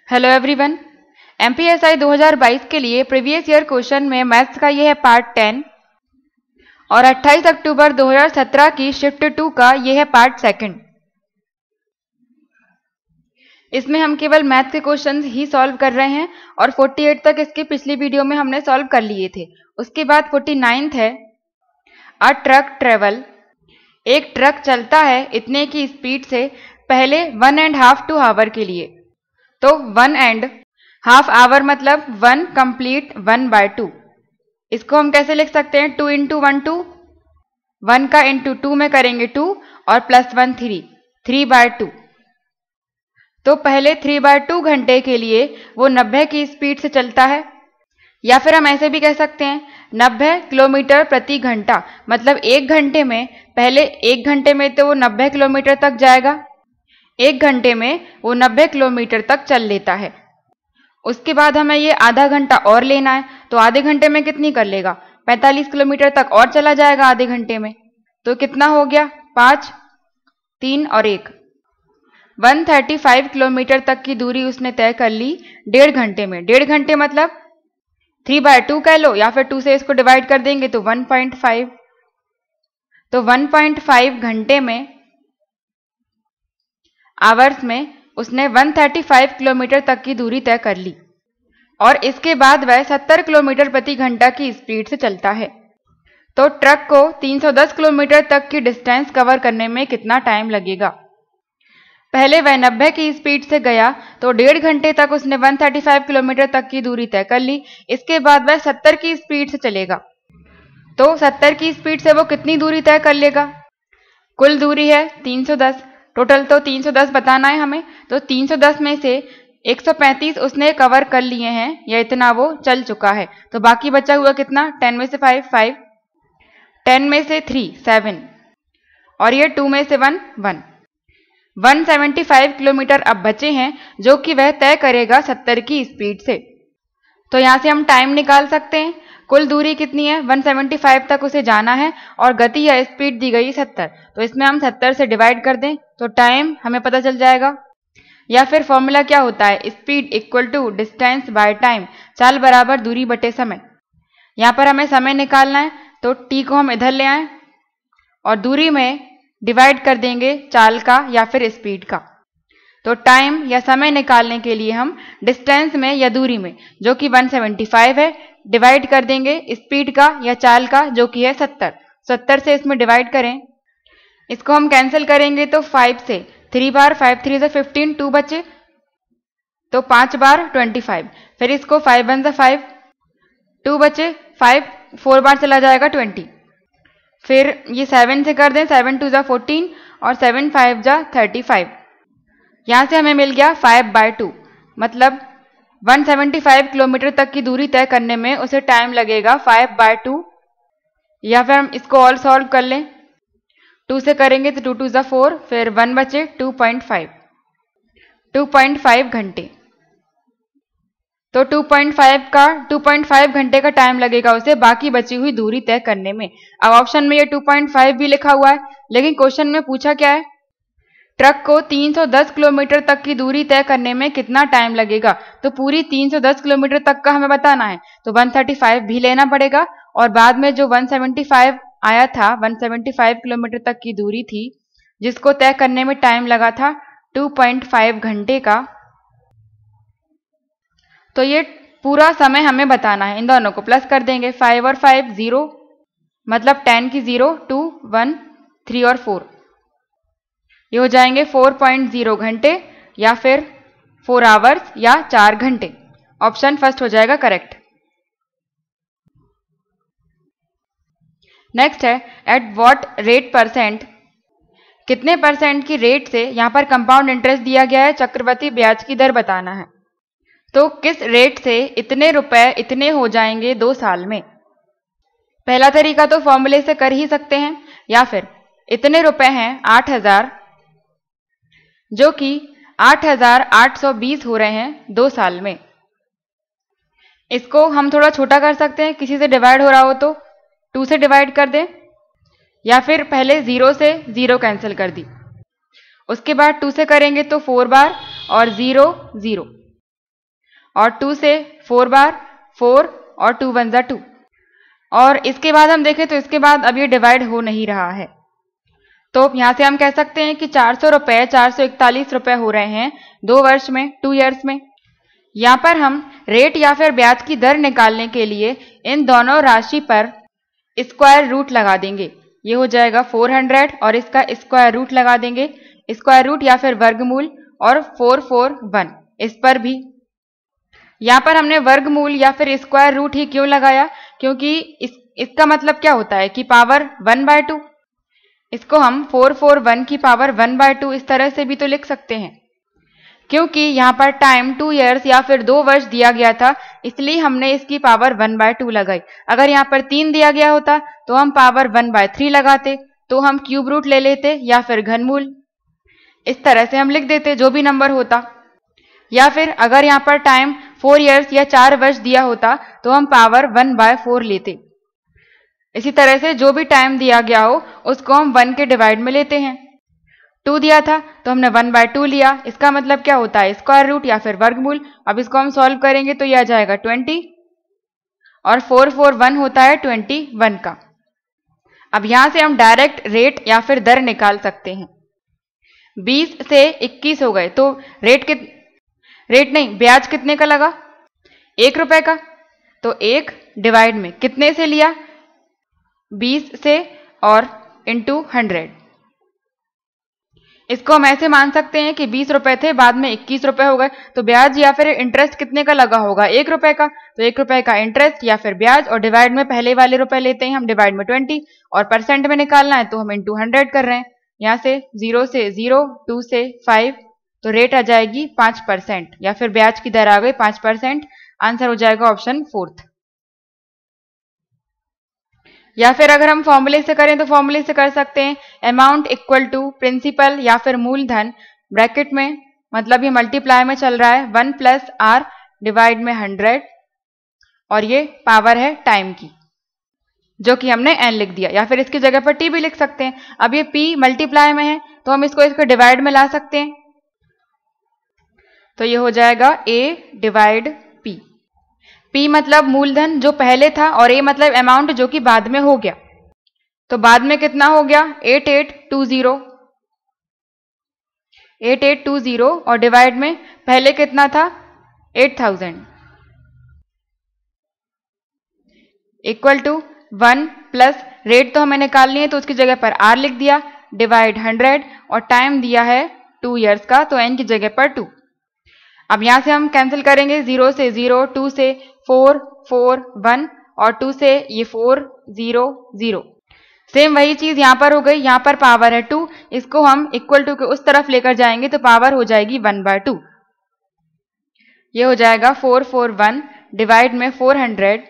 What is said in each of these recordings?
Hello everyone, MPSI 2022 के लिए previous year question में मैथ्स का ये है पार्ट 10 और 28 अक्टूबर 2017 की शिफ्ट 2 का ये है पार्ट 2। इसमें हम केवल मैथ के क्वेश्चंस ही सॉल्व कर रहे हैं और 48 तक इसकी पिछली वीडियो में हमने सॉल्व कर लिए थे। उसके बाद 49th है अ ट्रक ट्रेवल, एक ट्रक चलता है इतने की स्पीड से पहले 1.5 आवर के लिए। तो 1.5 आवर मतलब 1 कंप्लीट 1/2। इसको हम कैसे लिख सकते हैं? 2 × 1 2, 1 का इंटू 2 में करेंगे 2 और +1 3, 3/2। तो पहले 3/2 घंटे के लिए वो 90 की स्पीड से चलता है, या फिर हम ऐसे भी कह सकते हैं 90 किलोमीटर प्रति घंटा, मतलब 1 घंटे में पहले 1 घंटे में तो वो 90 किलोमीटर तक जाएगा, 1 घंटे में वो 90 किलोमीटर तक चल लेता है। उसके बाद हमें ये आधा घंटा और लेना है, तो आधे घंटे में कितनी कर लेगा? 45 किलोमीटर तक और चला जाएगा आधे घंटे में। तो कितना हो गया? 5, 3 और 1, 135 किलोमीटर तक की दूरी उसने तय कर ली 1.5 घंटे में। 1.5 घंटे मतलब 3/2 कह लो, या फिर 2 से इसको डिवाइड कर देंगे तो 1.5। तो 1.5 घंटे में, आवर्स में, उसने 135 किलोमीटर तक की दूरी तय कर ली और इसके बाद वह 70 किलोमीटर प्रति घंटा की स्पीड से चलता है। तो ट्रक को 310 किलोमीटर तक की डिस्टेंस कवर करने में कितना टाइम लगेगा? पहले वह 90 की स्पीड से गया तो 1.5 घंटे तक उसने 135 किलोमीटर तक की दूरी तय कर ली। इसके बाद वह 70 की स्पीड से चलेगा, तो 70 की स्पीड से वो कितनी दूरी तय कर लेगा? कुल दूरी है 310, टोटल तो 310 बताना है हमें। तो 310 में से 135 उसने कवर कर लिए हैं, या इतना वो चल चुका है। तो बाकी बचा हुआ कितना? 10 में से 5 5, 10 में से 3 7 और ये 2 में से 1 1, 175 किलोमीटर अब बचे हैं जो कि वह तय करेगा 70 की स्पीड से। तो यहाँ से हम टाइम निकाल सकते हैं। कुल दूरी कितनी है? 175 तक उसे जाना है और गति या स्पीड दी गई 70, तो इसमें हम 70 से डिवाइड कर दें तो टाइम हमें पता चल जाएगा। या फिर फॉर्मूला क्या होता है? Speed equal to distance by time, चाल बराबर दूरी बटे समय। यहाँ पर हमें समय निकालना है, तो टी को हम इधर ले आए और दूरी में डिवाइड कर देंगे चाल का या फिर स्पीड का। तो टाइम या समय निकालने के लिए हम डिस्टेंस में या दूरी में, जो कि 175 है, डिवाइड कर देंगे स्पीड का या चाल का, जो कि है 70। 70 से इसमें डिवाइड करें, इसको हम कैंसिल करेंगे तो 5 से 3 बार 5 3 से 15, 2 बचे, तो 5 बार 25, फिर इसको 5 1 से 5, 2 बचे, 5 4 बार चला जाएगा 20, फिर ये 7 से कर दें, 7 2 जा 14 और 7 5 जा 35। यहाँ से हमें मिल गया 5/2, मतलब 175 किलोमीटर तक की दूरी तय करने में उसे टाइम लगेगा 5/2। या फिर हम इसको और सॉल्व कर लें, 2 से करेंगे तो 2 2 जा 4, फिर 1 बचे, 2.5 घंटे। तो 2.5 घंटे का टाइम लगेगा उसे बाकी बची हुई दूरी तय करने में। अब ऑप्शन में ये 2.5 भी लिखा हुआ है, लेकिन क्वेश्चन में पूछा क्या है? ट्रक को 310 किलोमीटर तक की दूरी तय करने में कितना टाइम लगेगा? तो पूरी 310 किलोमीटर तक का हमें बताना है, तो 135 भी लेना पड़ेगा और बाद में जो 175 आया था, 175 किलोमीटर तक की दूरी थी जिसको तय करने में टाइम लगा था 2.5 घंटे का। तो ये पूरा समय हमें बताना है। इन दोनों को प्लस कर देंगे, 5 और 5 0, मतलब 10 की 0 2 1 3 और 4, ये हो जाएंगे 4.0 घंटे या फिर 4 आवर्स या 4 घंटे। ऑप्शन फर्स्ट हो जाएगा करेक्ट। नेक्स्ट है एट व्हाट रेट %, कितने % की रेट से, यहाँ पर कंपाउंड इंटरेस्ट दिया गया है, चक्रवृद्धि ब्याज की दर बताना है। तो किस रेट से इतने रुपए इतने हो जाएंगे 2 साल में? पहला तरीका तो फॉर्मूले से कर ही सकते हैं, या फिर इतने रुपए हैं 8000, जो कि 8820 हो रहे हैं 2 साल में। इसको हम थोड़ा छोटा कर सकते हैं, किसी से डिवाइड हो रहा हो तो 2 से डिवाइड कर दें, या फिर पहले 0 से 0 कैंसिल कर दी, उसके बाद 2 से करेंगे तो 4 बार और 0 0, और 2 से 4 बार 4 और 2 1 जा 2। और इसके बाद हम देखें तो इसके बाद अब ये डिवाइड हो नहीं रहा है, तो यहाँ से हम कह सकते हैं कि 400 रुपये 441 रुपये हो रहे हैं 2 वर्ष में, 2 ईयर्स में। यहाँ पर हम रेट या फिर ब्याज की दर निकालने के लिए इन दोनों राशि पर स्क्वायर रूट लगा देंगे। ये हो जाएगा 400 और इसका स्क्वायर रूट लगा देंगे, स्क्वायर रूट या फिर वर्गमूल, और 441 इस पर भी। यहाँ पर हमने वर्गमूल या फिर स्क्वायर रूट ही क्यों लगाया, क्योंकि इसका मतलब क्या होता है कि पावर 1/2। इसको हम 441 की पावर 1/2 इस तरह से भी तो लिख सकते हैं, क्योंकि यहाँ पर टाइम 2 ईयर्स या फिर 2 वर्ष दिया गया था, इसलिए हमने इसकी पावर 1/2 लगाई। अगर यहाँ पर 3 दिया गया होता तो हम पावर 1/3 लगाते, तो हम क्यूब रूट ले लेते या फिर घनमूल, इस तरह से हम लिख देते जो भी नंबर होता। या फिर अगर यहाँ पर टाइम 4 ईयर्स या 4 वर्ष दिया होता तो हम पावर 1/4 लेते। इसी तरह से जो भी टाइम दिया गया हो उसको हम 1 के डिवाइड में लेते हैं। 2 दिया था तो हमने 1/2 लिया, इसका मतलब क्या होता है स्क्वायर रूट या फिर वर्गमूल। अब इसको हम सॉल्व करेंगे तो यह आ जाएगा 20 और 441 होता है 21 का। अब यहां से हम डायरेक्ट रेट या फिर दर निकाल सकते हैं। 20 से 21 हो गए तो ब्याज कितने का लगा, 1 रुपए का। तो 1 डिवाइड में कितने से लिया, 20 से और इंटू 100। इसको हम ऐसे मान सकते हैं कि 20 रुपए थे, बाद में 21 रुपए हो गए, तो ब्याज या फिर इंटरेस्ट कितने का लगा होगा, 1 रुपए का। तो 1 रुपए का इंटरेस्ट या फिर ब्याज, और डिवाइड में पहले वाले रुपए लेते हैं हम, डिवाइड में 20, और परसेंट में निकालना है तो हम इंटू 100 कर रहे हैं। यहाँ से 0 से 0, 2 से 5, तो रेट आ जाएगी 5% या फिर ब्याज की दर आ गई 5%। आंसर हो जाएगा ऑप्शन 4। या फिर अगर हम फॉर्मूले से करें तो फॉर्मूले से कर सकते हैं, अमाउंट इक्वल टू प्रिंसिपल या फिर मूलधन, ब्रैकेट में मतलब ये मल्टीप्लाई में चल रहा है, 1 + r डिवाइड में 100, और ये पावर है टाइम की जो कि हमने n लिख दिया, या फिर इसकी जगह पर t भी लिख सकते हैं। अब ये p मल्टीप्लाई में है तो हम इसको डिवाइड में ला सकते हैं, तो ये हो जाएगा a डिवाइड p। p मतलब मूलधन जो पहले था और a मतलब अमाउंट जो कि बाद में हो गया। तो बाद में कितना हो गया, 8820 और डिवाइड में पहले कितना था 8000, इक्वल टू 1 प्लस रेट तो हमें निकालनी है तो उसकी जगह पर r लिख दिया, डिवाइड 100, और टाइम दिया है 2 ईयर्स का तो n की जगह पर 2। अब यहां से हम कैंसिल करेंगे, 0 से 0, 2 से 4, 4 1, और 2 से ये 4 0 0। सेम वही चीज यहां पर हो गई, यहां पर पावर है 2, इसको हम इक्वल टू के उस तरफ लेकर जाएंगे तो पावर हो जाएगी 1/2। ये हो जाएगा 441 डिवाइड में 400।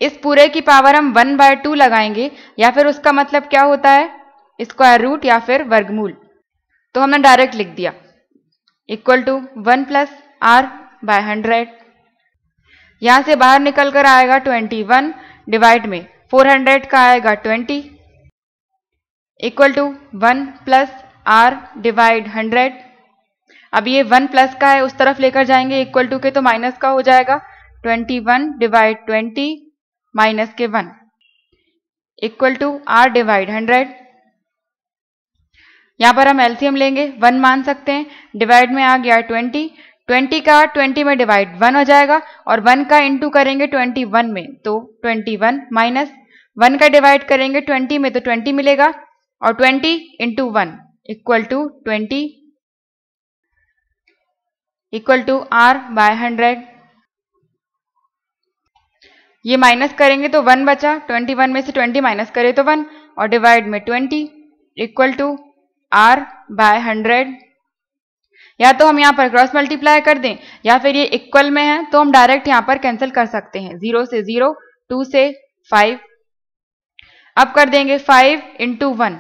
इस पूरे की पावर हम 1/2 लगाएंगे, या फिर उसका मतलब क्या होता है स्क्वायर रूट या फिर वर्गमूल, तो हमने डायरेक्ट लिख दिया इक्वल टू 1 + r/100। यहां से बाहर निकल कर आएगा 21 डिवाइड में 400 का आएगा 20, इक्वल टू 1 + r डिवाइड 100। अब ये 1 प्लस का है उस तरफ लेकर जाएंगे इक्वल टू के तो माइनस का हो जाएगा, 21 डिवाइड 20 माइनस के 1 इक्वल टू r डिवाइड 100। यहां पर हम एलसीएम लेंगे, 1 मान सकते हैं, डिवाइड में आ गया 20, 20 का 20 में डिवाइड 1 हो जाएगा, और 1 का इंटू करेंगे 21 में तो 21, माइनस 1 का डिवाइड करेंगे 20 में तो 20 मिलेगा, और 20 into 1 equal to 20 equal to r/100। ये माइनस करेंगे तो 1 बचा, 21 में से 20 माइनस करे तो 1, और डिवाइड में 20 इक्वल टू r/100। या तो हम यहाँ पर क्रॉस मल्टीप्लाई कर दें, या फिर ये इक्वल में है तो हम डायरेक्ट यहाँ पर कैंसिल कर सकते हैं, 0 से 0, 2 से 5। अब कर देंगे 5 इंटू 1,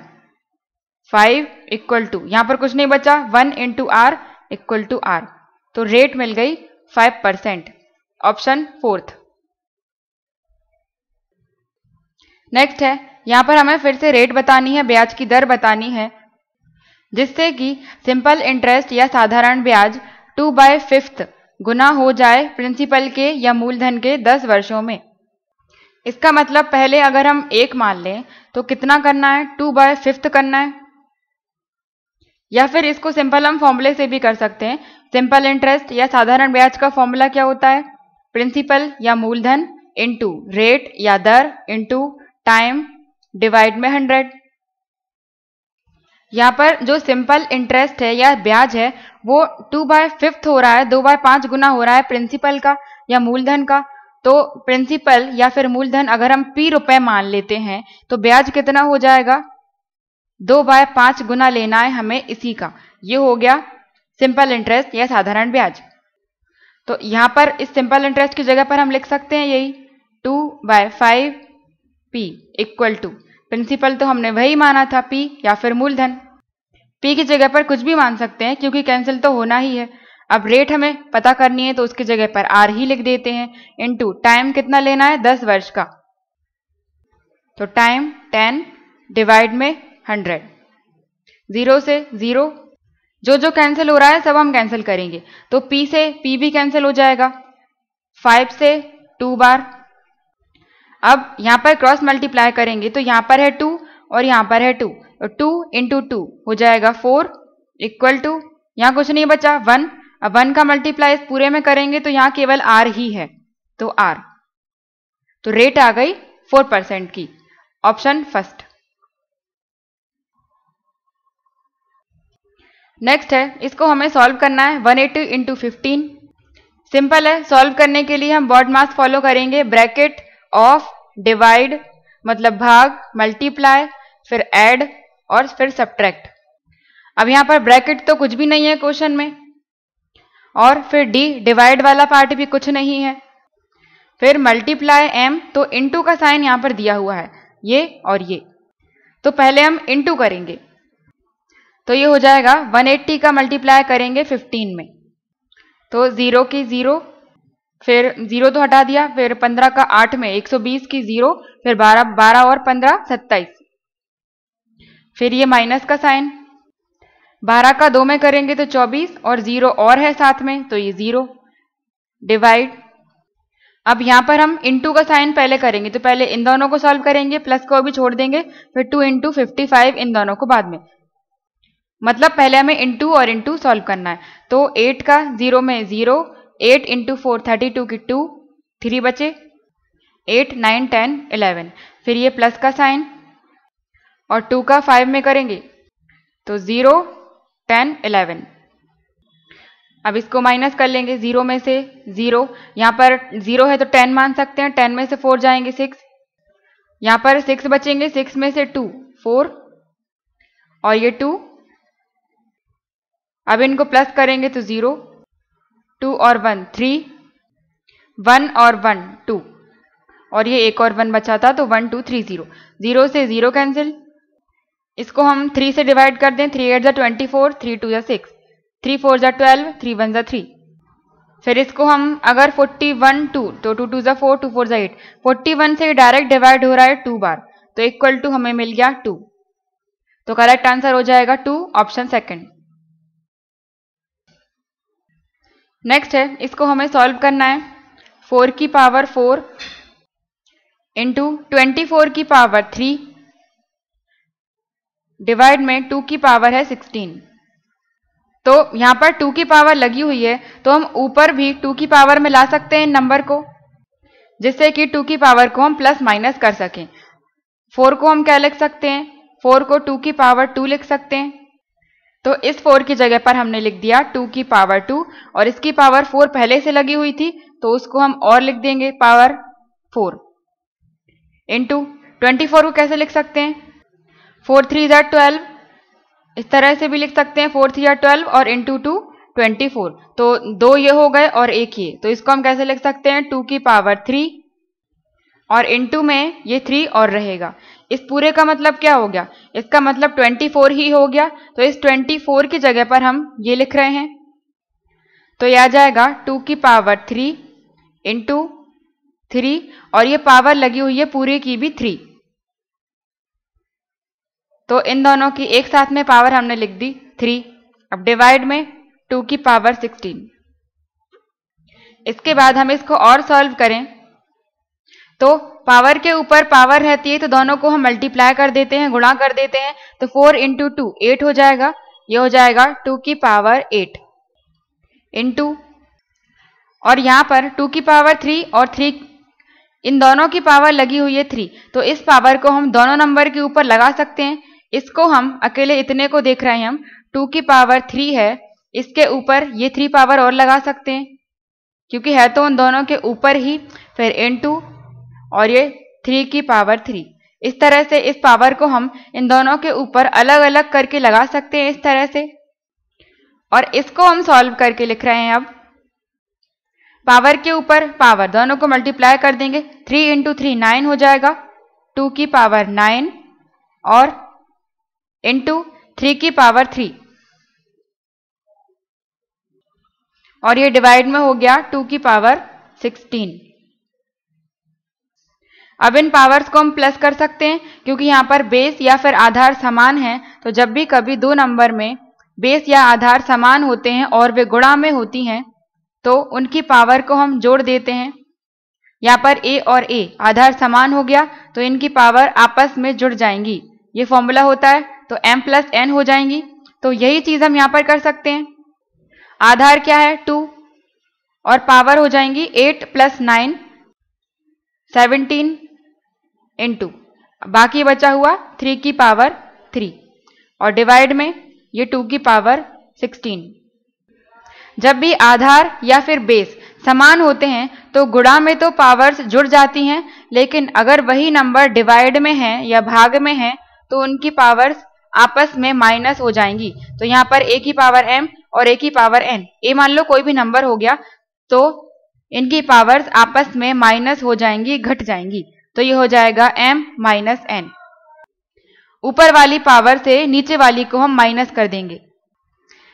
5 इक्वल टू, यहाँ पर कुछ नहीं बचा, 1 into r equal to r, तो रेट मिल गई 5%, ऑप्शन 4। नेक्स्ट है, यहाँ पर हमें फिर से रेट बतानी है, ब्याज की दर बतानी है, जिससे कि सिंपल इंटरेस्ट या साधारण ब्याज 2/5 गुना हो जाए प्रिंसिपल के या मूलधन के 10 वर्षों में। इसका मतलब पहले अगर हम 1 मान लें तो कितना करना है, 2/5 करना है। या फिर इसको सिंपल हम फॉर्मूले से भी कर सकते हैं। सिंपल इंटरेस्ट या साधारण ब्याज का फॉर्मूला क्या होता है, प्रिंसिपल या मूलधन इंटू रेट या दर इंटू टाइम डिवाइड में 100। यहाँ पर जो सिंपल इंटरेस्ट है या ब्याज है वो 2/5 हो रहा है, 2/5 गुना हो रहा है प्रिंसिपल का या मूलधन का। तो प्रिंसिपल या फिर मूलधन अगर हम P रुपए मान लेते हैं तो ब्याज कितना हो जाएगा, 2/5 गुना लेना है हमें इसी का। ये हो गया सिंपल इंटरेस्ट या साधारण ब्याज। तो यहाँ पर इस सिंपल इंटरेस्ट की जगह पर हम लिख सकते हैं यही 2/5P इक्वल टू, प्रिंसिपल तो हमने वही माना था P या फिर मूलधन। P की जगह पर कुछ भी मान सकते हैं क्योंकि कैंसिल तो होना ही है। अब रेट हमें पता करनी है तो उसकी जगह पर R ही लिख देते हैं, इनटू टाइम कितना लेना है, 10 वर्ष का। तो टाइम 10 डिवाइड में 100। 0 से 0, जो कैंसिल हो रहा है सब हम कैंसिल करेंगे। तो P से P भी कैंसिल हो जाएगा, 5 से 2 बार। अब यहाँ पर क्रॉस मल्टीप्लाई करेंगे तो यहाँ पर है 2 और यहाँ पर है 2, तो 2 इंटू 2 हो जाएगा 4 इक्वल टू, यहाँ कुछ नहीं बचा 1। अब 1 का मल्टीप्लाई इस पूरे में करेंगे तो यहाँ केवल R ही है, तो R। तो रेट आ गई 4% की, ऑप्शन फर्स्ट। नेक्स्ट है, इसको हमें सॉल्व करना है 180 इंटू 15। सिंपल है, सॉल्व करने के लिए हम वर्ड मास फॉलो करेंगे, ब्रैकेट ऑफ डिवाइड मतलब भाग, मल्टीप्लाई, फिर ऐड और फिर सब्ट्रैक्ट। अब यहाँ पर ब्रैकेट तो कुछ भी नहीं है क्वेश्चन में, और फिर डी डिवाइड वाला पार्ट भी कुछ नहीं है, फिर मल्टीप्लाई m, तो इनटू का साइन यहाँ पर दिया हुआ है ये और ये। तो पहले हम इनटू करेंगे तो ये हो जाएगा 180 का मल्टीप्लाई करेंगे 15 में, तो 0 की 0, फिर 0 तो हटा दिया, फिर 15 का 8 में 120 की 0, फिर 12 और 15 27, फिर ये माइनस का साइन, 12 का 2 में करेंगे तो 24 और 0 और है साथ में तो ये 0 डिवाइड। अब यहाँ पर हम इनटू का साइन पहले करेंगे तो पहले इन दोनों को सॉल्व करेंगे, प्लस को भी छोड़ देंगे, फिर 2 इंटू 55 इन दोनों को बाद में, मतलब पहले हमें इनटू और इनटू सॉल्व करना है। तो 8 का 0 में 0, 8 इंटू 4 32 की 2, 3 बचे, 8 9 10 11, फिर ये प्लस का साइन और 2 का 5 में करेंगे तो 0 10 11। अब इसको माइनस कर लेंगे, 0 में से 0, यहाँ पर 0 है तो 10 मान सकते हैं, 10 में से 4 जाएंगे 6, यहाँ पर 6 बचेंगे, 6 में से 2 4 और ये 2। अब इनको प्लस करेंगे तो 0, 2 और 1 3, 1 और 1 2, और ये एक और 1 बचा था तो 1 2 3 0, 0 से 0 कैंसिल। इसको हम 3 से डिवाइड कर दें, 3 8 जा 24, 3 2 जा 6, 3 4 जा 12, 3 1 जा 3। फिर इसको हम अगर 41 2 तो 2 2 जा 4, 2 4 जा 8, 41 से डायरेक्ट डिवाइड हो रहा है 2 बार, तो इक्वल टू हमें मिल गया 2। तो करेक्ट आंसर हो जाएगा 2, ऑप्शन सेकंड। नेक्स्ट है, इसको हमें सॉल्व करना है 4 की पावर 4 इंटू 24 की पावर 3 डिवाइड में 2 की पावर है 16। तो यहाँ पर 2 की पावर लगी हुई है तो हम ऊपर भी 2 की पावर में ला सकते हैं नंबर को, जिससे कि 2 की पावर को हम प्लस माइनस कर सकें। 4 को हम क्या लिख सकते हैं, 4 को 2 की पावर 2 लिख सकते हैं। तो इस 4 की जगह पर हमने लिख दिया 2 की पावर 2, और इसकी पावर 4 पहले से लगी हुई थी तो उसको हम और लिख देंगे पावर 4 इंटू 24 को कैसे लिख सकते हैं, 4 3 जा 12, इस तरह से भी लिख सकते हैं 4 3 जा 12 और इंटू 2 24, तो 2 ये हो गए और 1 ये, तो इसको हम कैसे लिख सकते हैं 2 की पावर 3 और इंटू में ये 3 और रहेगा। इस पूरे का मतलब क्या हो गया, इसका मतलब 24 ही हो गया, तो इस 24 की जगह पर हम ये लिख रहे हैं, तो यह आ जाएगा 2 की पावर 3 इंटू 3, और ये पावर लगी हुई है पूरे की भी 3, तो इन दोनों की एक साथ में पावर हमने लिख दी 3। अब डिवाइड में 2 की पावर 16, इसके बाद हम इसको और सॉल्व करें तो पावर के ऊपर पावर रहती है तो दोनों को हम मल्टीप्लाई कर देते हैं, गुणा कर देते हैं। तो 4 इंटू 2 8 हो जाएगा। ये हो जाएगा 2 की पावर 8 इंटू, और यहाँ पर 2 की पावर 3 और 3, इन दोनों की पावर लगी हुई है 3, तो इस पावर को हम दोनों नंबर के ऊपर लगा सकते हैं। इसको हम अकेले इतने को देख रहे हैं, हम 2 की पावर 3 है, इसके ऊपर ये 3 पावर और लगा सकते हैं क्योंकि है तो उन दोनों के ऊपर ही, फिर इनटू और ये 3 की पावर 3। इस तरह से इस पावर को हम इन दोनों के ऊपर अलग अलग करके लगा सकते हैं इस तरह से, और इसको हम सॉल्व करके लिख रहे हैं। अब पावर के ऊपर पावर दोनों को मल्टीप्लाई कर देंगे, 3 इंटू 3 9 हो जाएगा, 2 की पावर 9 और इंटू 3 की पावर 3, और ये डिवाइड में हो गया 2 की पावर 16। अब इन पावर्स को हम प्लस कर सकते हैं क्योंकि यहाँ पर बेस या फिर आधार समान है, तो जब भी कभी दो नंबर में बेस या आधार समान होते हैं और वे गुणा में होती हैं तो उनकी पावर को हम जोड़ देते हैं। यहाँ पर a और a आधार समान हो गया तो इनकी पावर आपस में जुड़ जाएंगी, ये फॉर्मूला होता है, तो m प्लस n हो जाएंगी। तो यही चीज हम यहाँ पर कर सकते हैं। आधार क्या है 2 और पावर हो जाएंगी 8 प्लस 9 17 इंटू बाकी बचा हुआ 3 की पावर 3 और डिवाइड में ये 2 की पावर 16। जब भी आधार या फिर बेस समान होते हैं तो गुणा में तो पावर्स जुड़ जाती हैं, लेकिन अगर वही नंबर डिवाइड में है या भाग में है तो उनकी पावर्स आपस में माइनस हो जाएंगी। तो यहाँ पर a की पावर m और a की पावर n, a मान लो कोई भी नंबर हो गया, तो इनकी पावर्स आपस में माइनस हो जाएंगी, घट जाएंगी। तो ये हो जाएगा m माइनस n। ऊपर वाली पावर से नीचे वाली को हम माइनस कर देंगे।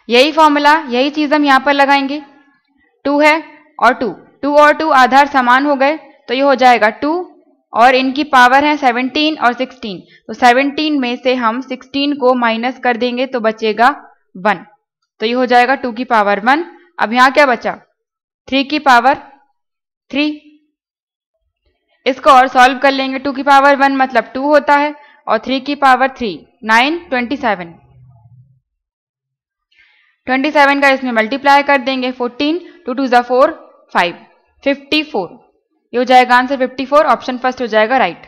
यही फॉर्मूला, यही चीज हम यहाँ पर लगाएंगे। 2 है और 2 और 2 आधार समान हो गए, तो ये हो जाएगा 2 और इनकी पावर है 17 और 16, तो 17 में से हम 16 को माइनस कर देंगे तो बचेगा 1, तो ये हो जाएगा 2 की पावर 1। अब यहाँ क्या बचा 3 की पावर 3, इसको और सॉल्व कर लेंगे। 2 की पावर 1 मतलब 2 होता है और 3 की पावर 3 9 27, 27 का इसमें मल्टीप्लाई कर देंगे, 14 2 2 जा 4 5 54, ये हो जाएगा आंसर 54। ऑप्शन फर्स्ट हो जाएगा राइट।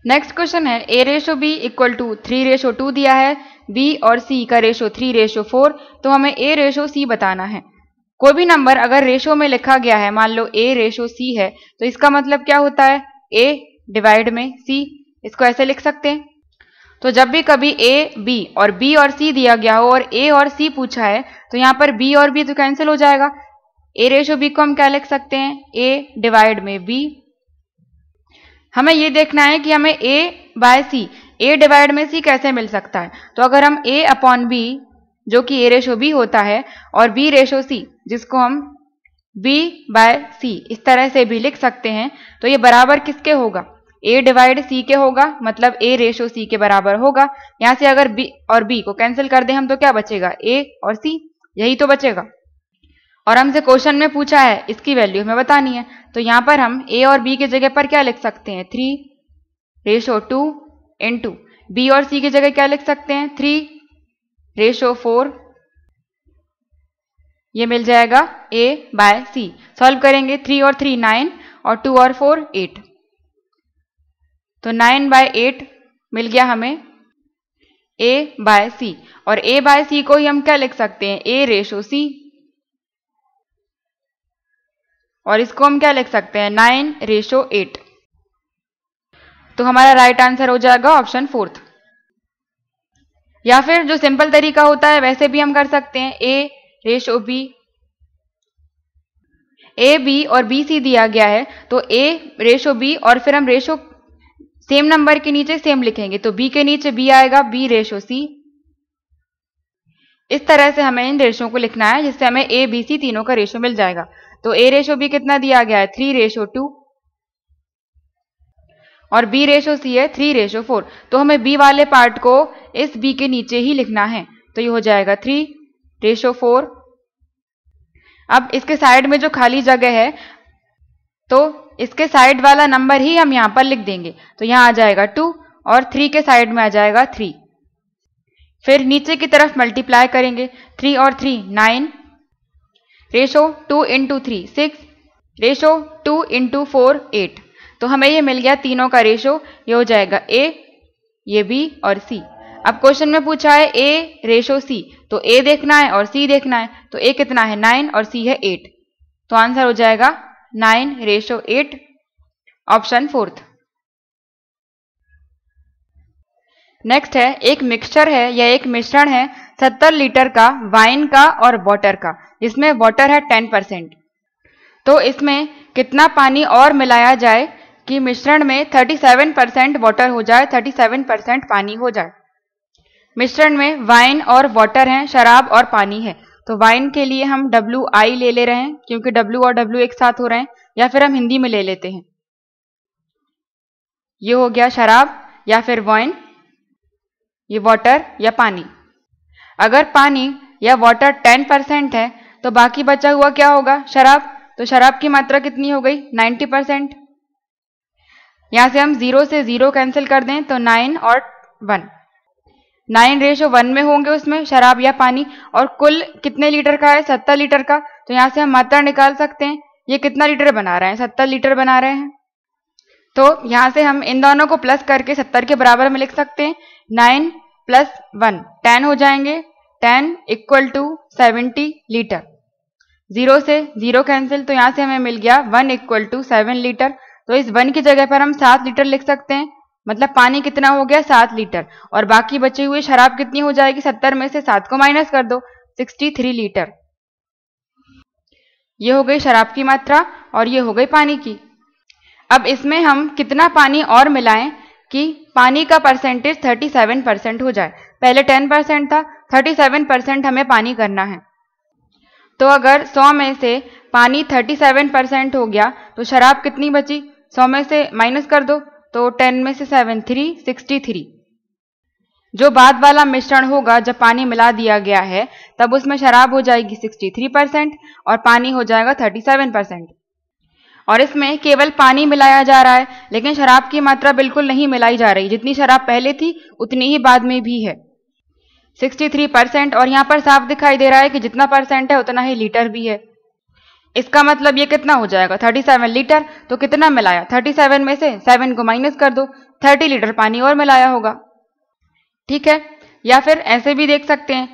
नेक्स्ट क्वेश्चन है a ratio b equal to 3 ratio 2 दिया है, b और c का रेशो 3 रेशो 4, तो हमें a रेशो c बताना है। कोई भी नंबर अगर रेशो में लिखा गया है, मान लो a रेशो c है, तो इसका मतलब क्या होता है a डिवाइड में c, इसको ऐसे लिख सकते हैं। तो जब भी कभी a b और b और c दिया गया हो और a और c पूछा है तो यहाँ पर b और b तो कैंसिल हो जाएगा। a रेशो b को हम क्या लिख सकते हैं a डिवाइड में b। हमें ये देखना है कि हमें a by c, a divide में c कैसे मिल सकता है। तो अगर हम a अपॉन b जो कि a रेशो b होता है और b रेशो c जिसको हम b बाय c इस तरह से भी लिख सकते हैं, तो ये बराबर किसके होगा a डिवाइड c के होगा, मतलब a रेशो c के बराबर होगा। यहाँ से अगर b और b को कैंसिल कर दें हम तो क्या बचेगा a और c, यही तो बचेगा। और हमसे क्वेश्चन में पूछा है इसकी वैल्यू हमें बतानी है, तो यहाँ पर हम a और b की जगह पर क्या लिख सकते हैं 3 रेशो 2 इंटू b और c की जगह क्या लिख सकते हैं 3 रेशो 4, ये मिल जाएगा a बाय c। सॉल्व करेंगे 3 और 3 9 और 2 और 4 8, तो 9 बाय 8 मिल गया हमें a बाय c, और a बाय c को ही हम क्या लिख सकते हैं a रेशो c, और इसको हम क्या लिख सकते हैं 9 रेशो 8। तो हमारा राइट आंसर हो जाएगा ऑप्शन फोर्थ। या फिर जो सिंपल तरीका होता है वैसे भी हम कर सकते हैं a ratio b, a b और b c दिया गया है तो a रेशो b और फिर हम रेशो सेम नंबर के नीचे सेम लिखेंगे, तो b के नीचे b आएगा b रेशो c। इस तरह से हमें इन रेशो को लिखना है जिससे हमें a b c तीनों का रेशो मिल जाएगा। तो a रेशो b कितना दिया गया है 3 रेशो 2 और b रेशो c है 3 रेशो 4, तो हमें b वाले पार्ट को इस b के नीचे ही लिखना है, तो ये हो जाएगा 3 रेशो 4। अब इसके साइड में जो खाली जगह है तो इसके साइड वाला नंबर ही हम यहां पर लिख देंगे, तो यहां आ जाएगा 2 और 3 के साइड में आ जाएगा 3। फिर नीचे की तरफ मल्टीप्लाई करेंगे, 3 और 3 9, रेशो 2 इंटू 3 6, रेशो 2 इंटू 4 8। तो हमें ये मिल गया तीनों का रेशो, ये हो जाएगा A, ये B और C। अब क्वेश्चन में पूछा है A रेशो C, तो A देखना है और C देखना है, तो A कितना है 9 और C है 8, तो आंसर हो जाएगा 9 रेशो 8, ऑप्शन 4th। नेक्स्ट है, एक मिक्सचर है या एक मिश्रण है 70 लीटर का वाइन का और वाटर का, जिसमें वाटर है 10%। तो इसमें कितना पानी और मिलाया जाए कि मिश्रण में 37% वाटर हो जाए, 37% पानी हो जाए। मिश्रण में वाइन और वाटर है, शराब और पानी है। तो वाइन के लिए हम WI ले रहे हैं क्योंकि W और W एक साथ हो रहे हैं, या फिर हम हिंदी में ले लेते हैं, ये हो गया शराब या फिर वाइन, ये वाटर या पानी। अगर पानी या वाटर 10% है तो बाकी बचा हुआ क्या होगा, शराब। तो शराब की मात्रा कितनी हो गई 90%। यहां से हम 0 से 0 कैंसिल कर दें तो 9 और 1, 9 रेशो 1 में होंगे उसमें शराब या पानी, और कुल कितने लीटर का है 70 लीटर का। तो यहां से हम मात्रा निकाल सकते हैं, ये कितना लीटर बना रहे हैं 70 लीटर बना रहे हैं। तो यहां से हम इन दोनों को प्लस करके 70 के बराबर में लिख सकते हैं, 9 प्लस 1 10 हो जाएंगे, 10 इक्वल टू 70 लीटर। 0 से 0 कैंसिल, तो यहां से हमें मिल गया 1 इक्वल टू 7 लीटर। तो इस 1 की जगह पर हम 7 लीटर लिख सकते हैं, मतलब पानी कितना हो गया 7 लीटर, और बाकी बची हुई शराब कितनी हो जाएगी, 70 में से 7 को माइनस कर दो, 63 लीटर। ये हो गई शराब की मात्रा और ये हो गई पानी की। अब इसमें हम कितना पानी और मिलाएं कि पानी का परसेंटेज 37% हो जाए। पहले 10% था, 37% हमें पानी करना है। तो अगर 100 में से पानी 37% हो गया तो शराब कितनी बची, 100 में से माइनस कर दो, तो 10 में से 7 3 63। जो बाद वाला मिश्रण होगा जब पानी मिला दिया गया है तब उसमें शराब हो जाएगी 63% और पानी हो जाएगा 37%। और इसमें केवल पानी मिलाया जा रहा है, लेकिन शराब की मात्रा बिल्कुल नहीं मिलाई जा रही, जितनी शराब पहले थी उतनी ही बाद में भी है 63%। और यहाँ पर साफ दिखाई दे रहा है कि जितना परसेंट है उतना ही लीटर भी है। इसका मतलब ये कितना हो जाएगा 37 लीटर। तो कितना मिलाया, 37 में से 7 को माइनस कर दो, 30 लीटर पानी और मिलाया होगा। ठीक है, या फिर ऐसे भी देख सकते हैं,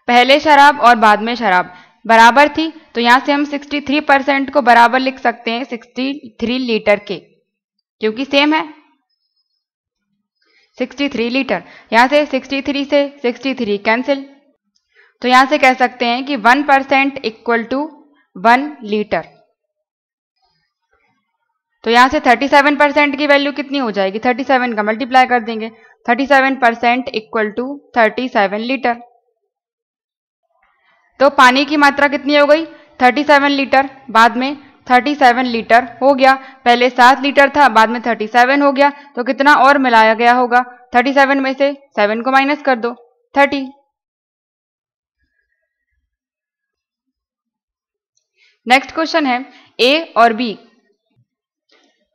पहले शराब और बाद में शराब बराबर थी, तो यहां से हम 63% को बराबर लिख सकते हैं 63 लीटर के, क्योंकि सेम है 63 लीटर। यहां से 63 से 63 कैंसिल, तो यहां से कह सकते हैं कि 1% इक्वल टू 1 लीटर। तो यहां से 37% की वैल्यू कितनी हो जाएगी, 37 का मल्टीप्लाई कर देंगे, 37% इक्वल टू 37 लीटर। तो पानी की मात्रा कितनी हो गई 37 लीटर, बाद में 37 लीटर हो गया। पहले 7 लीटर था, बाद में 37 हो गया, तो कितना और मिलाया गया होगा, 37 में से 7 को माइनस कर दो, 30। नेक्स्ट क्वेश्चन है A और B।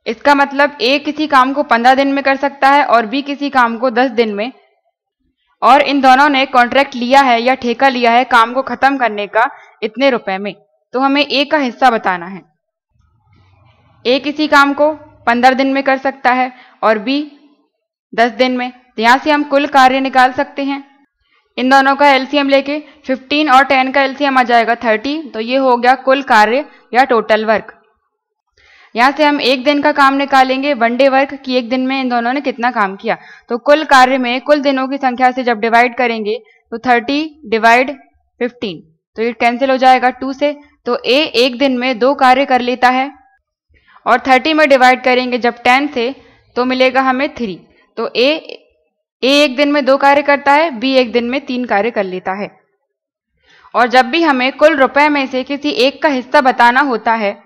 इसका मतलब A किसी काम को 15 दिन में कर सकता है और B किसी काम को 10 दिन में, और इन दोनों ने कॉन्ट्रैक्ट लिया है या ठेका लिया है काम को खत्म करने का इतने रुपए में। तो हमें A का हिस्सा बताना है। A किसी काम को 15 दिन में कर सकता है और B 10 दिन में। तो यहां से हम कुल कार्य निकाल सकते हैं, इन दोनों का एलसीएम लेके 15 और 10 का एलसीएम आ जाएगा 30। तो ये हो गया कुल कार्य या टोटल वर्क। यहां से हम एक दिन का काम निकालेंगे, वन डे वर्क, कि एक दिन में इन दोनों ने कितना काम किया। तो कुल कार्य में कुल दिनों की संख्या से जब डिवाइड करेंगे तो 30 डिवाइड 15, तो ये कैंसिल हो जाएगा 2 से। तो A एक दिन में 2 कार्य कर लेता है, और 30 में डिवाइड करेंगे जब 10 से तो मिलेगा हमें 3। तो A एक दिन में 2 कार्य करता है, B एक दिन में 3 कार्य कर लेता है। और जब भी हमें कुल रुपए में से किसी एक का हिस्सा बताना होता है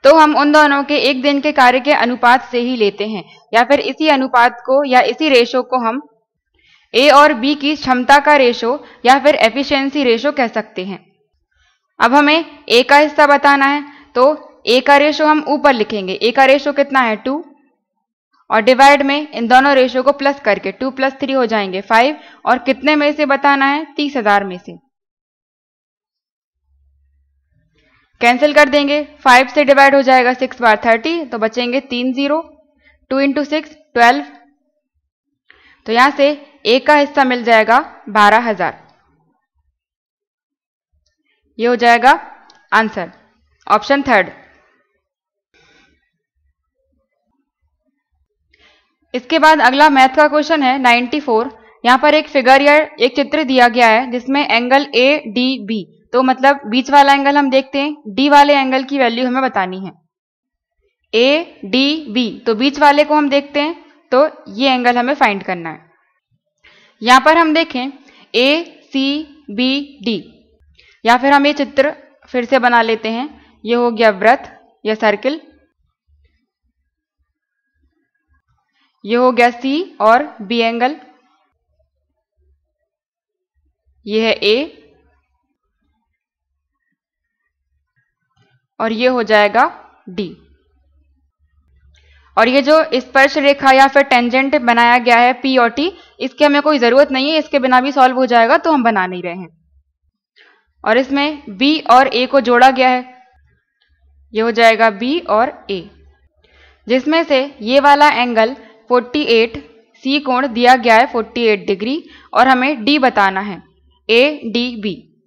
तो हम उन दोनों के एक दिन के कार्य के अनुपात से ही लेते हैं, या फिर इसी अनुपात को या इसी रेशो को हम ए और बी की क्षमता का रेशो या फिर एफिशिएंसी रेशो कह सकते हैं। अब हमें ए का हिस्सा बताना है, तो ए का रेशो हम ऊपर लिखेंगे। ए का रेशो कितना है 2, और डिवाइड में इन दोनों रेशो को प्लस करके 2 + 3 हो जाएंगे 5, और कितने में से बताना है 30,000 में से। कैंसिल कर देंगे, 5 से डिवाइड हो जाएगा 6 बार 30, तो बचेंगे 3 0, 2 × 6 12, तो यहां से ए का हिस्सा मिल जाएगा 12,000। ये हो जाएगा आंसर, ऑप्शन थर्ड। इसके बाद अगला मैथ का क्वेश्चन है 94। यहाँ पर एक फिगर या एक चित्र दिया गया है जिसमें एंगल ए डी बी, तो मतलब बीच वाला एंगल हम देखते हैं, डी वाले एंगल की वैल्यू हमें बतानी है। ए डी बी, तो बीच वाले को हम देखते हैं, तो ये एंगल हमें फाइंड करना है। यहाँ पर हम देखें ए सी बी डी, या फिर हम ये चित्र फिर से बना लेते हैं। ये हो गया वृत्त या सर्किल, ये हो गया सी और बी एंगल, ये है ए, और ये हो जाएगा डी। और ये जो स्पर्श रेखा या फिर टेंजेंट बनाया गया है पी और टी, इसकी हमें कोई जरूरत नहीं है, इसके बिना भी सॉल्व हो जाएगा, तो हम बना नहीं रहे हैं। और इसमें बी और ए को जोड़ा गया है, ये हो जाएगा बी और ए, जिसमें से ये वाला एंगल 48 सी कोण दिया गया है 48 डिग्री, और हमें डी बताना है, ए डी बी।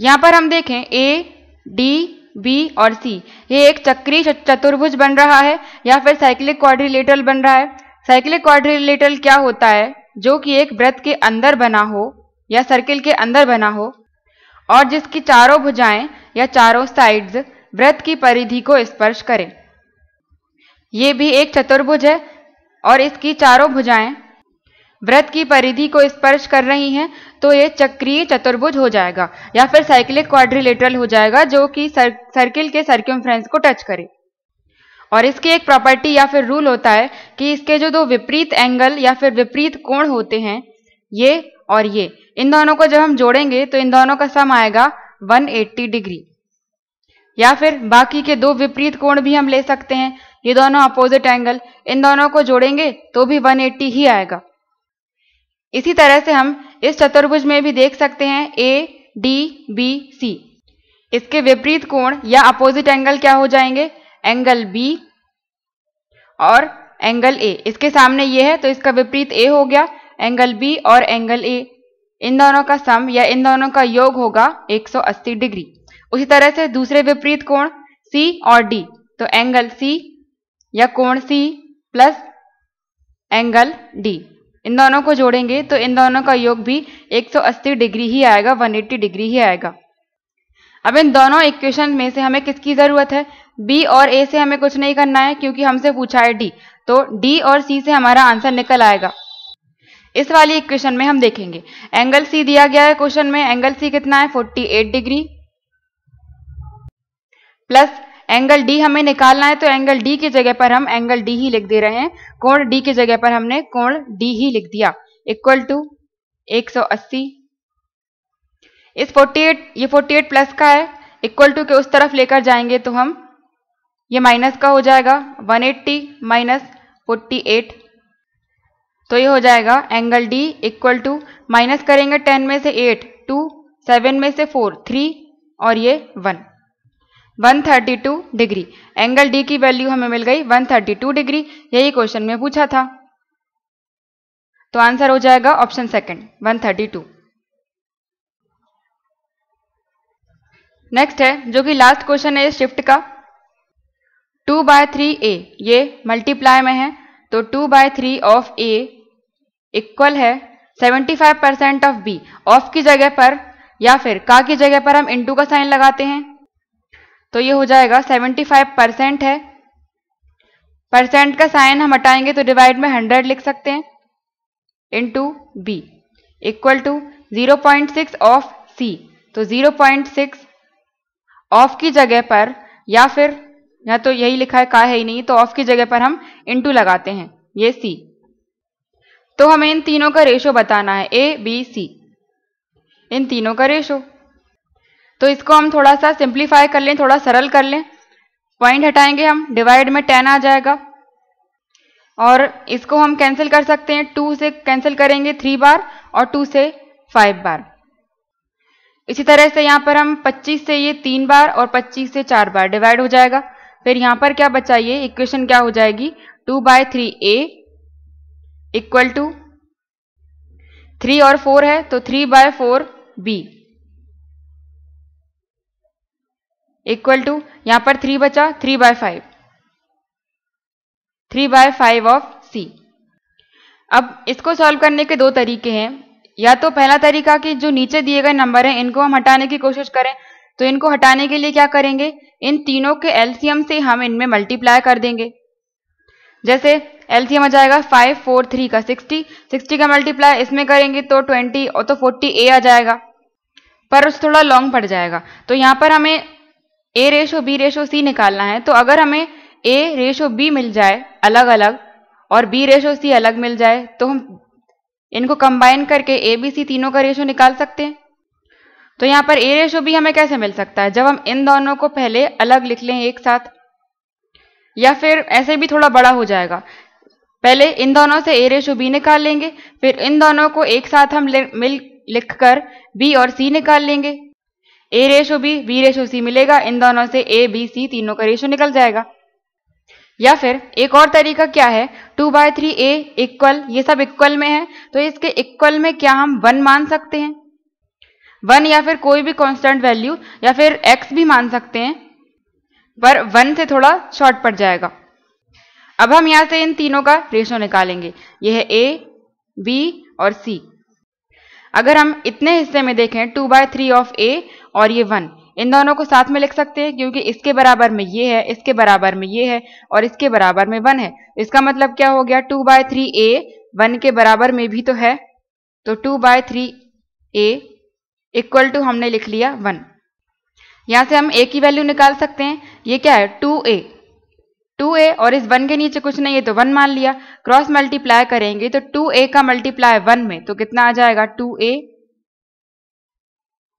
यहां पर हम देखें ए डी बी और सी, ये एक चक्रीय चतुर्भुज बन रहा है या फिर साइक्लिक क्वाड्रिलेटरल बन रहा है। साइक्लिक क्वाड्रिलेटरल क्या होता है? जो कि एक वृत्त के अंदर बना हो या सर्किल के अंदर बना हो, और जिसकी चारों भुजाएं या चारों साइड्स वृत्त की परिधि को स्पर्श करें। ये भी एक चतुर्भुज है और इसकी चारों भुजाएं वृत्त की परिधि को स्पर्श कर रही हैं, तो ये चक्रीय चतुर्भुज हो जाएगा या फिर साइक्लिक क्वाड्रिलेटरल हो जाएगा, जो कि सर्किल के सर्कमफ्रेंस को टच करे। और इसकी एक प्रॉपर्टी या फिर रूल होता है कि इसके जो दो विपरीत एंगल या फिर विपरीत कोण होते हैं, ये और ये, इन दोनों को जब हम जोड़ेंगे तो इन दोनों का सम आएगा 180 डिग्री। या फिर बाकी के दो विपरीत कोण भी हम ले सकते हैं, ये दोनों अपोजिट एंगल, इन दोनों को जोड़ेंगे तो भी 180 ही आएगा। इसी तरह से हम इस चतुर्भुज में भी देख सकते हैं ए डी बी सी, इसके विपरीत कोण या अपोजिट एंगल क्या हो जाएंगे? एंगल बी और एंगल ए। इसके सामने ये है तो इसका विपरीत ए हो गया, एंगल बी और एंगल ए, इन दोनों का सम या इन दोनों का योग होगा 180 डिग्री। उसी तरह से दूसरे विपरीत कोण सी और डी, तो एंगल सी या कोण सी प्लस एंगल डी, इन दोनों को जोड़ेंगे तो इन दोनों का योग भी 180 डिग्री ही आएगा, 180 डिग्री ही आएगा। अब इन दोनों इक्वेशन में से हमें किसकी जरूरत है? बी और ए से हमें कुछ नहीं करना है क्योंकि हमसे पूछा है डी, तो डी और सी से हमारा आंसर निकल आएगा। इस वाली इक्वेशन में हम देखेंगे एंगल सी दिया गया है क्वेश्चन में, एंगल सी कितना है 48 डिग्री, प्लस एंगल डी हमें निकालना है, तो एंगल डी की जगह पर हम एंगल डी ही लिख दे रहे हैं, कोण डी की जगह पर हमने कोण डी ही लिख दिया, इक्वल टू 180। इस 48, ये 48 प्लस का है, इक्वल टू के उस तरफ लेकर जाएंगे तो हम ये माइनस का हो जाएगा, 180 माइनस 48, तो ये हो जाएगा angle D equal to, minus करेंगे 10 में से 8 2, 7 में से 4 3 और ये 132 डिग्री। एंगल डी की वैल्यू हमें मिल गई 132 डिग्री, यही क्वेश्चन में पूछा था, तो आंसर हो जाएगा ऑप्शन सेकंड 132। नेक्स्ट है जो कि लास्ट क्वेश्चन है शिफ्ट का, 2/3a, ये मल्टीप्लाई में है, तो 2/3 ऑफ a इक्वल है 75% ऑफ b। ऑफ की जगह पर या फिर का की जगह पर हम इनटू का साइन लगाते हैं, तो ये हो जाएगा 75% है, परसेंट का साइन हम हटाएंगे तो डिवाइड में 100 लिख सकते हैं, into b equal to 0.6 of c, तो 0.6 ऑफ की जगह पर, या फिर या तो यही लिखा है का है ही नहीं, तो ऑफ की जगह पर हम इनटू लगाते हैं, ये c, तो हमें इन तीनों का रेशो बताना है, ए बी सी, इन तीनों का रेशो। तो इसको हम थोड़ा सा सिंप्लीफाई कर लें, थोड़ा सरल कर लें। पॉइंट हटाएंगे हम, डिवाइड में 10 आ जाएगा और इसको हम कैंसिल कर सकते हैं। 2 से कैंसिल करेंगे 3 बार और 2 से 5 बार। इसी तरह से यहाँ पर हम 25 से ये 3 बार और 25 से 4 बार डिवाइड हो जाएगा। फिर यहाँ पर क्या बचा, ये इक्वेशन क्या हो जाएगी, 2/3a इक्वल टू 3 और 4 है तो 3/4b इक्वल टू, यहाँ पर 3 बचा, 3/5, 3/5 ऑफ c। अब इसको सॉल्व करने के दो तरीके हैं। या तो पहला तरीका कि जो नीचे दिए गए नंबर हैं इनको हम हटाने की कोशिश करें। तो इनको हटाने के लिए क्या करेंगे, इन तीनों के एलसीएम से हम इनमें मल्टीप्लाई कर देंगे। जैसे एलसीएम आ जाएगा 5 4 3 का 60, 60 का मल्टीप्लाई इसमें करेंगे तो 20 और तो 40a आ जाएगा, पर उस थोड़ा लॉन्ग पड़ जाएगा। तो यहाँ पर हमें a ratio b ratio c निकालना है। तो अगर हमें a रेशो b मिल जाए अलग अलग और b रेशो c अलग मिल जाए तो हम इनको कंबाइन करके a b c तीनों का रेशो निकाल सकते हैं। तो यहाँ पर a रेशो b हमें कैसे मिल सकता है, जब हम इन दोनों को पहले अलग लिख लें एक साथ, या फिर ऐसे भी थोड़ा बड़ा हो जाएगा। पहले इन दोनों से a रेशो b निकाल लेंगे, फिर इन दोनों को एक साथ हम लिखकर b और c निकाल लेंगे। a ratio b ratio c मिलेगा, इन दोनों से a b c तीनों का रेशो निकल जाएगा। या फिर एक और तरीका क्या है, 2/3a इक्वल, ये सब इक्वल में है तो इसके इक्वल में क्या हम 1 मान सकते हैं, 1 या फिर कोई भी कांस्टेंट वैल्यू या फिर x भी मान सकते हैं, पर 1 से थोड़ा शॉर्ट पड़ जाएगा। अब हम यहां से इन तीनों का रेशो निकालेंगे, ये है a b और c। अगर हम इतने हिस्से में देखें 2/3 ऑफ a और ये 1, इन दोनों को साथ में लिख सकते हैं क्योंकि इसके बराबर में ये है, इसके बराबर में ये है और इसके बराबर में 1 है। इसका मतलब क्या हो गया, 2/3a 1 के बराबर में भी तो है, तो 2/3a इक्वल टू हमने लिख लिया 1। यहां से हम a की वैल्यू निकाल सकते हैं, ये क्या है 2a और इस 1 के नीचे कुछ नहीं है तो 1 मान लिया। क्रॉस मल्टीप्लाई करेंगे तो 2a का मल्टीप्लाई 1 में तो कितना आ जाएगा, 2a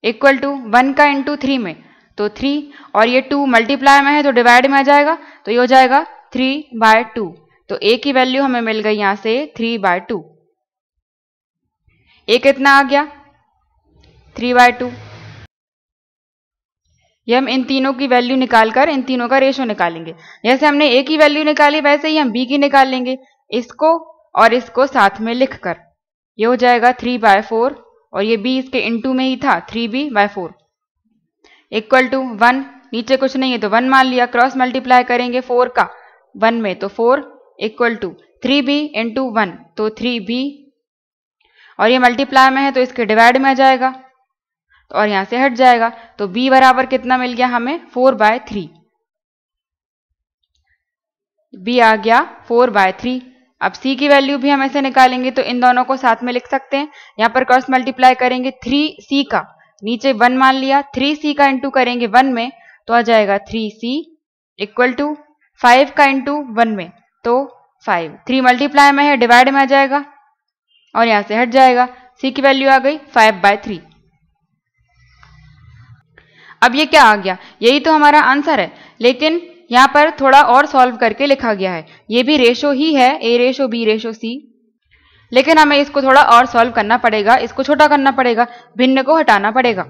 इक्वल टू 1 का इंटू 3 में तो 3, और ये 2 मल्टीप्लाई में है तो डिवाइड में आ जाएगा, तो ये हो जाएगा 3/2। तो a की वैल्यू हमें मिल गई यहां से 3/2। a कितना आ गया, 3/2। ये हम इन तीनों की वैल्यू निकालकर इन तीनों का रेशो निकालेंगे। जैसे हमने a की वैल्यू निकाली वैसे ही हम b की निकाल लेंगे, इसको और इसको साथ में लिखकर। ये हो जाएगा 3/4 और ये b इसके इंटू में ही था, 3b/4 इक्वल टू 1, नीचे कुछ नहीं है तो 1 मान लिया। क्रॉस मल्टीप्लाई करेंगे 4 का 1 में तो 4 इक्वल टू 3b इंटू 1 तो 3b, और ये मल्टीप्लाई में है तो इसके डिवाइड में आ जाएगा और यहां से हट जाएगा। तो b बराबर कितना मिल गया हमें, 4/3। b आ गया 4/3। अब c की वैल्यू भी हम ऐसे निकालेंगे तो इन दोनों को साथ में लिख सकते हैं। यहाँ पर क्रॉस मल्टीप्लाई करेंगे 3c का, नीचे 1 मान लिया, 3c का इंटू करेंगे 1 में तो आ जाएगा 3c इक्वल टू 5 का इंटू 1 में तो 5, 3 मल्टीप्लाई में है डिवाइड में आ जाएगा और यहां से हट जाएगा। c की वैल्यू आ गई 5/3। अब ये क्या आ गया, यही तो हमारा आंसर है, लेकिन यहाँ पर थोड़ा और सॉल्व करके लिखा गया है। ये भी रेशो ही है, a ratio b ratio c, लेकिन हमें इसको थोड़ा और सॉल्व करना पड़ेगा, इसको छोटा करना पड़ेगा, भिन्न को हटाना पड़ेगा।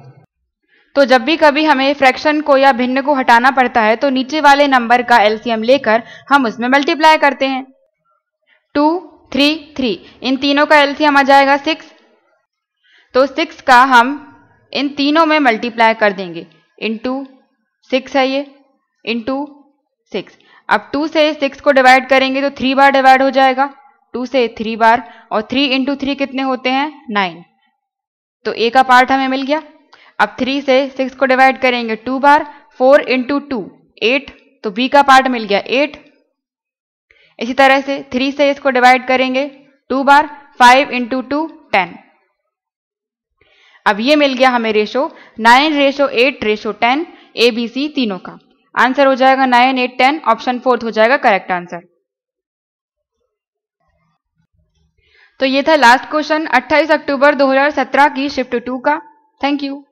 तो जब भी कभी हमें फ्रैक्शन को या भिन्न को हटाना पड़ता है तो नीचे वाले नंबर का एलसीएम लेकर हम उसमें मल्टीप्लाई करते हैं। 2 3 3, इन तीनों का एलसीएम आ जाएगा 6, तो 6 का हम इन तीनों में मल्टीप्लाई कर देंगे, इंटू 6 है ये, इंटू 6। अब 2 से 6 को डिवाइड करेंगे तो 3 बार डिवाइड हो जाएगा, 2 से 3 बार, और 3 इंटू 3 कितने होते हैं, 9। तो a का पार्ट हमें मिल गया। अब 3 से 6 को डिवाइड करेंगे 2 बार, 4 इंटू 2 8, तो b का पार्ट मिल गया 8। इसी तरह से 3 से इसको डिवाइड करेंगे 2 बार, 5 इंटू 2 10। अब ये मिल गया हमें रेशो 9/8/10 ABC तीनों का। आंसर हो जाएगा 9 8 10, ऑप्शन 4 हो जाएगा करेक्ट आंसर। तो ये था लास्ट क्वेश्चन 28 अक्टूबर 2017 की शिफ्ट 2 का। Thank you.